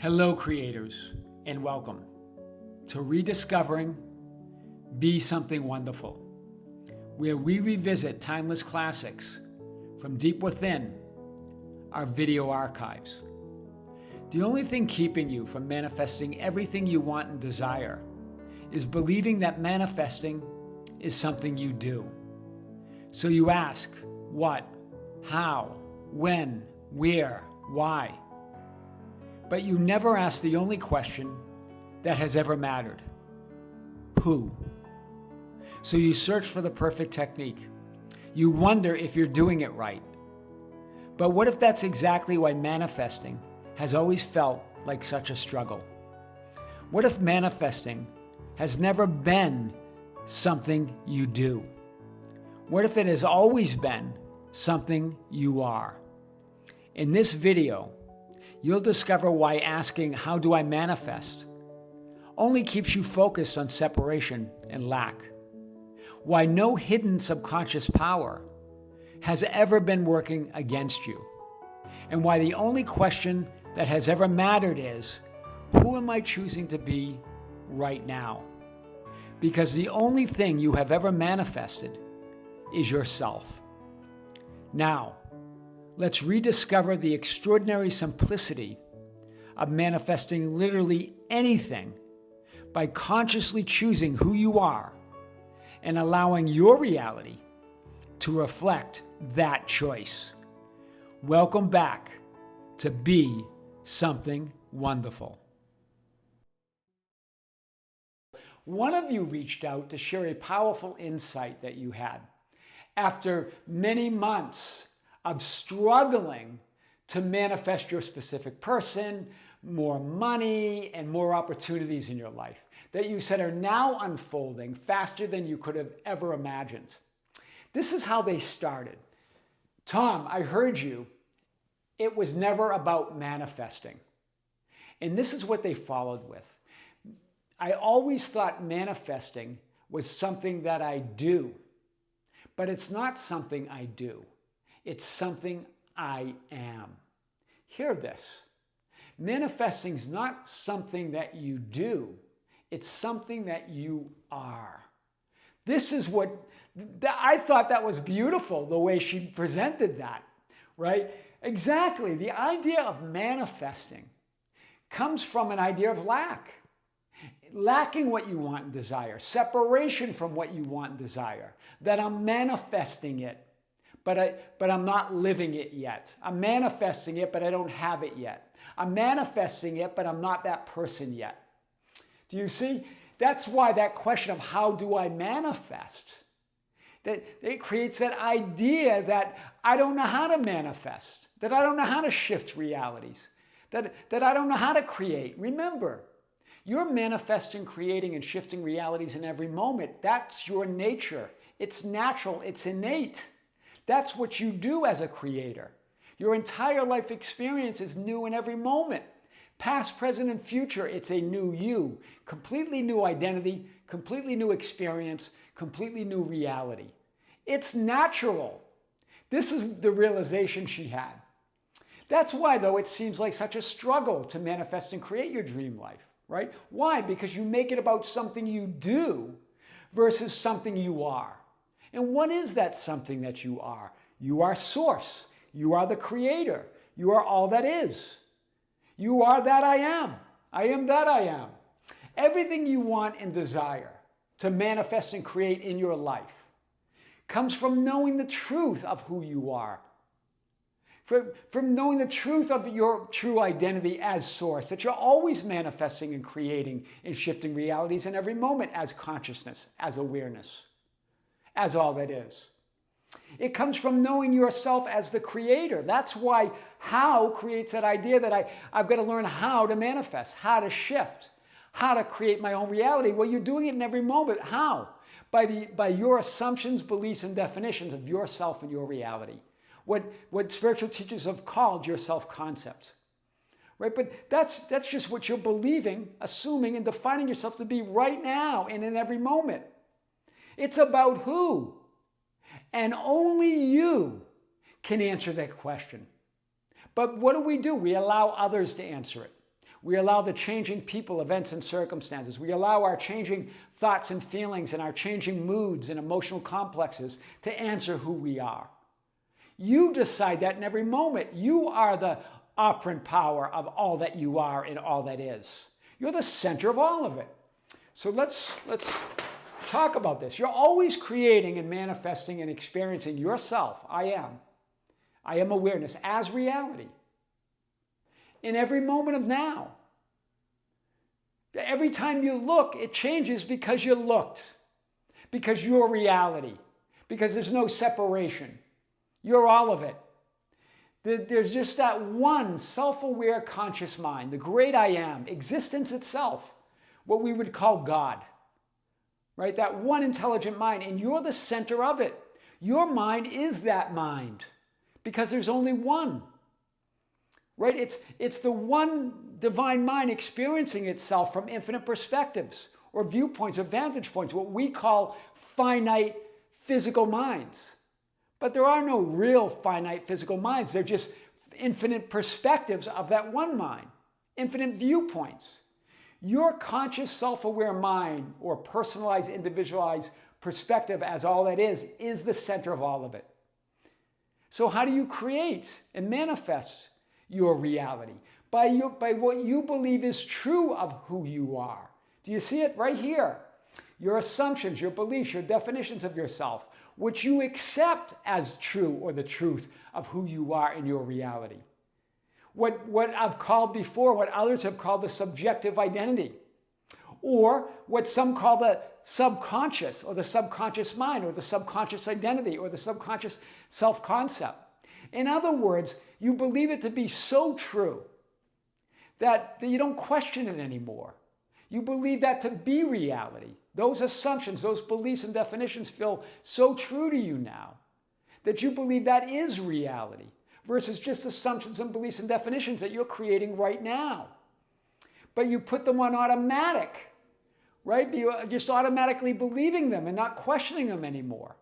Hello, creators, and welcome to Rediscovering Be Something Wonderful, where we revisit timeless classics from deep within our video archives. The only thing keeping you from manifesting everything you want and desire is believing that manifesting is something you do. So you ask, what, how, when, where, why? But you never ask the only question that has ever mattered: who? So you search for the perfect technique. You wonder if you're doing it right. But what if that's exactly why manifesting has always felt like such a struggle? What if manifesting has never been something you do? What if it has always been something you are? In this video, you'll discover why asking, "How do I manifest?" only keeps you focused on separation and lack. Why no hidden subconscious power has ever been working against you. And why the only question that has ever mattered is, who am I choosing to be right now? Because the only thing you have ever manifested is yourself. Now, let's rediscover the extraordinary simplicity of manifesting literally anything by consciously choosing who you are and allowing your reality to reflect that choice. Welcome back to Be Something Wonderful. One of you reached out to share a powerful insight that you had after many months of struggling to manifest your specific person, more money, and more opportunities in your life that you said are now unfolding faster than you could have ever imagined. This is how they started. Tom, I heard you. It was never about manifesting. And this is what they followed with. I always thought manifesting was something that I do, but it's not something I do. It's something I am. Hear this. Manifesting is not something that you do. It's something that you are. This is what, I thought that was beautiful, the way she presented that, right? Exactly. The idea of manifesting comes from an idea of lack. Lacking what you want and desire. Separation from what you want and desire. That I'm manifesting it. But I'm not living it yet. I'm manifesting it, but I don't have it yet. I'm manifesting it, but I'm not that person yet. Do you see? That's why that question of how do I manifest, that it creates that idea that I don't know how to manifest, that I don't know how to shift realities, that I don't know how to create. Remember, you're manifesting, creating, and shifting realities in every moment. That's your nature. It's natural. It's innate. That's what you do as a creator. Your entire life experience is new in every moment. Past, present, and future, it's a new you. Completely new identity, completely new experience, completely new reality. It's natural. This is the realization she had. That's why, though, it seems like such a struggle to manifest and create your dream life, right? Why? Because you make it about something you do versus something you are. And what is that something that you are? You are source. You are the creator. You are all that is. You are that I am. I am that I am. Everything you want and desire to manifest and create in your life comes from knowing the truth of who you are. From knowing the truth of your true identity as source, that you're always manifesting and creating and shifting realities in every moment as consciousness, as awareness, as all that is. It comes from knowing yourself as the creator. That's why how creates that idea that I've got to learn how to manifest, how to shift, how to create my own reality. Well, you're doing it in every moment. How? By your assumptions, beliefs, and definitions of yourself and your reality. What spiritual teachers have called your self-concept. Right? But that's just what you're believing, assuming, and defining yourself to be right now and in every moment. It's about who? And only you can answer that question. But what do? We allow others to answer it. We allow the changing people, events, and circumstances. We allow our changing thoughts and feelings and our changing moods and emotional complexes to answer who we are. You decide that in every moment. You are the operant power of all that you are and all that is. You're the center of all of it. So let's talk about this. You're always creating and manifesting and experiencing yourself. I am awareness as reality. In every moment of now. Every time you look, it changes because you looked. Because you're reality. Because there's no separation. You're all of it. There's just that one self-aware conscious mind, the great I am, existence itself, what we would call God. Right? That one intelligent mind, and you're the center of it. Your mind is that mind because there's only one. Right? It's the one divine mind experiencing itself from infinite perspectives or viewpoints or vantage points, what we call finite physical minds. But there are no real finite physical minds. They're just infinite perspectives of that one mind, infinite viewpoints. Your conscious self-aware mind or personalized, individualized perspective as all that is the center of all of it. So how do you create and manifest your reality? By what you believe is true of who you are. Do you see it right here? Your assumptions, your beliefs, your definitions of yourself, which you accept as true or the truth of who you are in your reality. What I've called before, what others have called the subjective identity, or what some call the subconscious or the subconscious mind or the subconscious identity or the subconscious self-concept. In other words, you believe it to be so true that you don't question it anymore. You believe that to be reality. Those assumptions, those beliefs and definitions feel so true to you now that you believe that is reality versus just assumptions and beliefs and definitions that you're creating right now. But you put them on automatic, right? You're just automatically believing them and not questioning them anymore.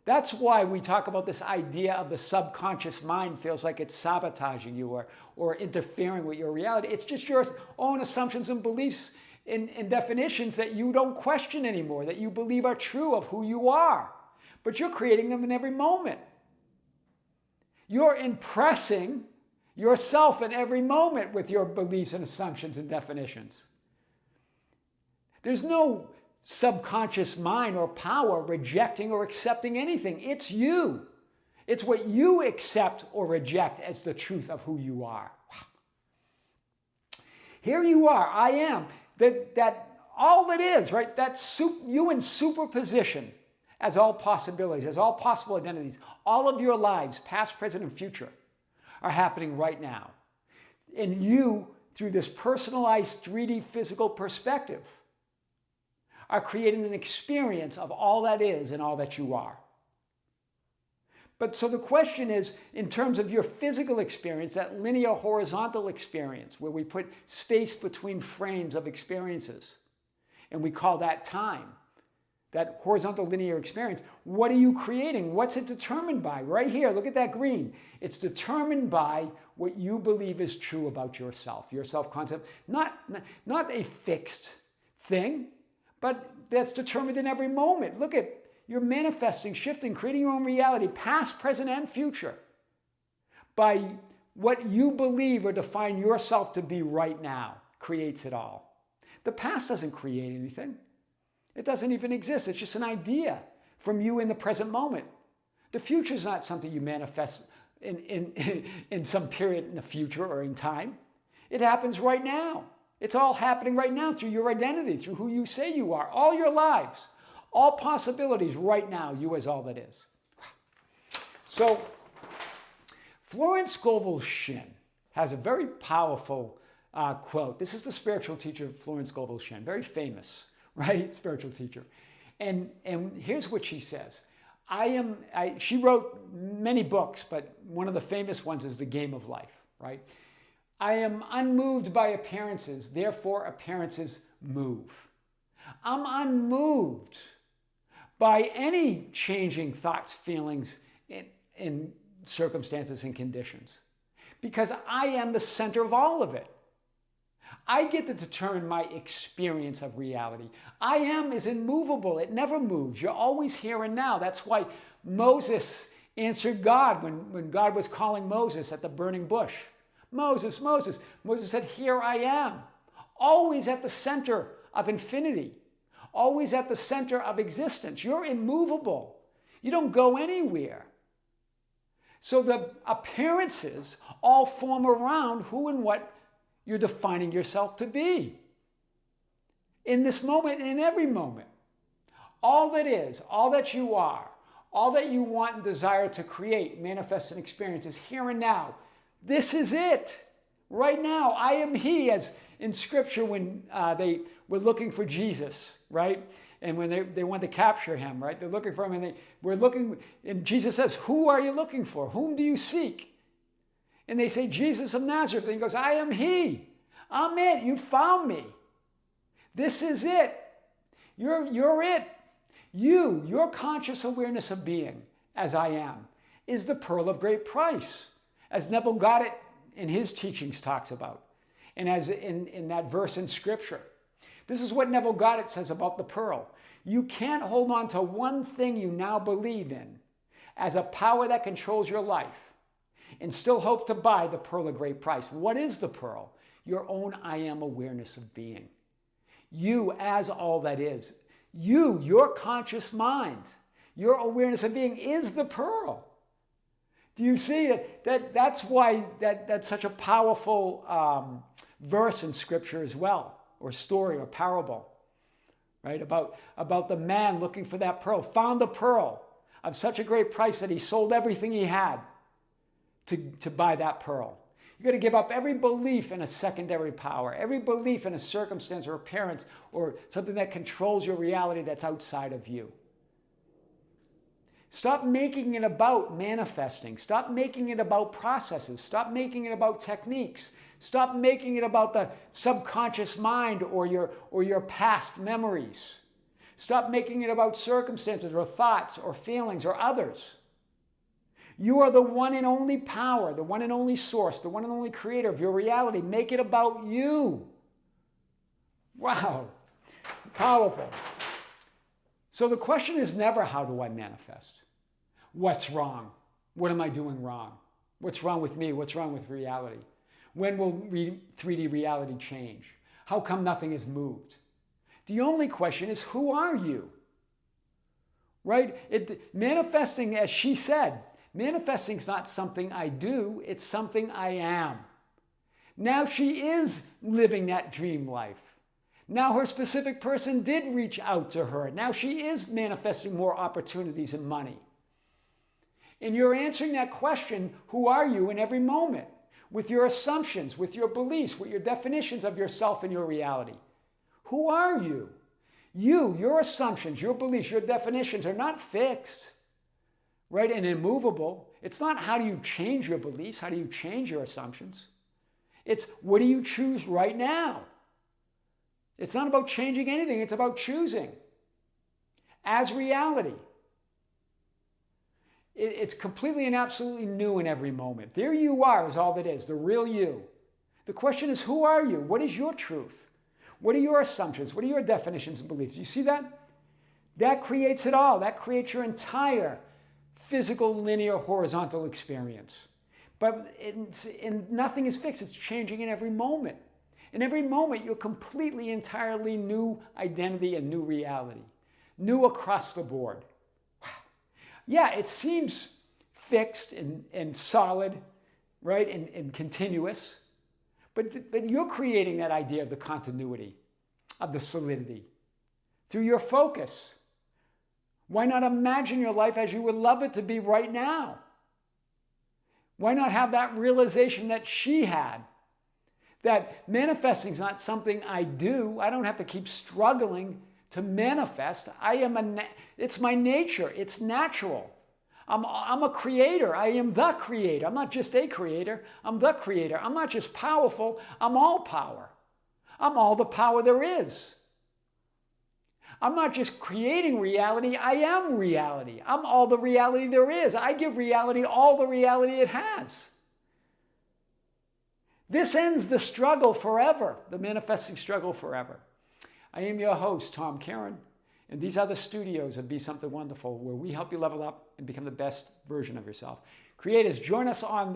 That's why we talk about this idea of the subconscious mind feels like it's sabotaging you or interfering with your reality. It's just your own assumptions and beliefs and definitions that you don't question anymore, that you believe are true of who you are. But you're creating them in every moment. You're impressing yourself in every moment with your beliefs and assumptions and definitions. There's no subconscious mind or power rejecting or accepting anything. It's you. It's what you accept or reject as the truth of who you are. Here you are, I am. That all that is, right? That's you in superposition as all possibilities, as all possible identities. All of your lives, past, present, and future, are happening right now. And you, through this personalized 3D physical perspective, are creating an experience of all that is and all that you are. But so the question is, in terms of your physical experience, that linear horizontal experience, where we put space between frames of experiences, and we call that time, that horizontal linear experience, what are you creating? What's it determined by? Right here, look at that green. It's determined by what you believe is true about yourself, your self-concept. Not a fixed thing, but that's determined in every moment. Look at, you're manifesting, shifting, creating your own reality, past, present, and future, by what you believe or define yourself to be right now creates it all. The past doesn't create anything. It doesn't even exist. It's just an idea from you in the present moment. The future is not something you manifest in some period in the future or in time. It happens right now. It's all happening right now through your identity, through who you say you are, all your lives, all possibilities right now, you as all that is. So Florence Scovel Shinn has a very powerful quote. This is the spiritual teacher, Florence Scovel Shinn, very famous, right? Spiritual teacher. And here's what she says. She wrote many books, but one of the famous ones is The Game of Life, right? I am unmoved by appearances, therefore appearances move. I'm unmoved by any changing thoughts, feelings, and circumstances and conditions, because I am the center of all of it. I get to determine my experience of reality. I am is immovable. It never moves. You're always here and now. That's why Moses answered God when God was calling Moses at the burning bush. Moses, Moses. Moses said, here I am. Always at the center of infinity. Always at the center of existence. You're immovable. You don't go anywhere. So the appearances all form around who and what you're defining yourself to be. In this moment and in every moment. All that is, all that you are, all that you want and desire to create, manifest, and experience is here and now. This is it. Right now, I am He, as in Scripture when they were looking for Jesus, right? And when they want to capture Him, right? They're looking for Him and we're looking, and Jesus says, who are you looking for? Whom do you seek? And they say, Jesus of Nazareth. And He goes, I am He. I'm it. You found me. This is it. You're it. Your conscious awareness of being, as I am, is the pearl of great price, as Neville Goddard in his teachings talks about, and as in that verse in Scripture. This is what Neville Goddard says about the pearl. You can't hold on to one thing you now believe in as a power that controls your life and still hope to buy the pearl of great price. What is the pearl? Your own I am awareness of being. You as all that is. You, your conscious mind, your awareness of being is the pearl. Do you see that's why that's such a powerful verse in Scripture as well, or story or parable, right? About the man looking for that pearl, found the pearl of such a great price that he sold everything he had to buy that pearl. You've got to give up every belief in a secondary power, every belief in a circumstance or appearance or something that controls your reality that's outside of you. Stop making it about manifesting. Stop making it about processes. Stop making it about techniques. Stop making it about the subconscious mind or your past memories. Stop making it about circumstances or thoughts or feelings or others. You are the one and only power, the one and only source, the one and only creator of your reality. Make it about you. Wow. Powerful. So the question is never, how do I manifest? What's wrong? What am I doing wrong? What's wrong with me? What's wrong with reality? When will 3D reality change? How come nothing is moved? The only question is, who are you? Right? Manifesting, as she said, manifesting is not something I do, it's something I am. Now she is living that dream life. Now her specific person did reach out to her. Now she is manifesting more opportunities and money. And you're answering that question, who are you, in every moment, with your assumptions, with your beliefs, with your definitions of yourself and your reality. Who are you? Your assumptions, your beliefs, your definitions are not fixed, right, and immovable. It's not how do you change your beliefs, how do you change your assumptions. It's what do you choose right now? It's not about changing anything, it's about choosing as reality. It's completely and absolutely new in every moment. There you are is all that is, the real you. The question is, who are you? What is your truth? What are your assumptions? What are your definitions and beliefs? You see that? That creates it all. That creates your entire physical, linear, horizontal experience. But nothing is fixed. It's changing in every moment. In every moment, you're completely, entirely new identity and new reality. New across the board. Yeah, it seems fixed and solid, right, and continuous. But you're creating that idea of the continuity, of the solidity, through your focus. Why not imagine your life as you would love it to be right now? Why not have that realization that she had? That manifesting is not something I do. I don't have to keep struggling to manifest. It's my nature. It's natural. I'm a creator. I am the creator. I'm not just a creator. I'm the creator. I'm not just powerful. I'm all power. I'm all the power there is. I'm not just creating reality. I am reality. I'm all the reality there is. I give reality all the reality it has. This ends the struggle forever, the manifesting struggle forever. I am your host, Tom Kearin, and these are the studios of Be Something Wonderful, where we help you level up and become the best version of yourself. Creators, join us on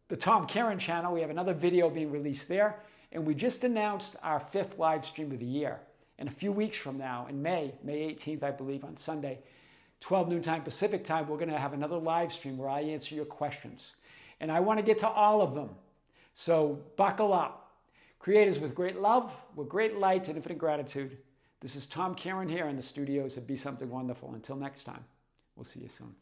the Tom Kearin channel. We have another video being released there, and we just announced our 5th live stream of the year. And a few weeks from now, in May 18th, I believe, on Sunday, 12 noon time Pacific time, we're going to have another live stream where I answer your questions. And I want to get to all of them. So buckle up. Creators, with great love, with great light and infinite gratitude, this is Tom Kearin here in the studios of Be Something Wonderful. Until next time, we'll see you soon.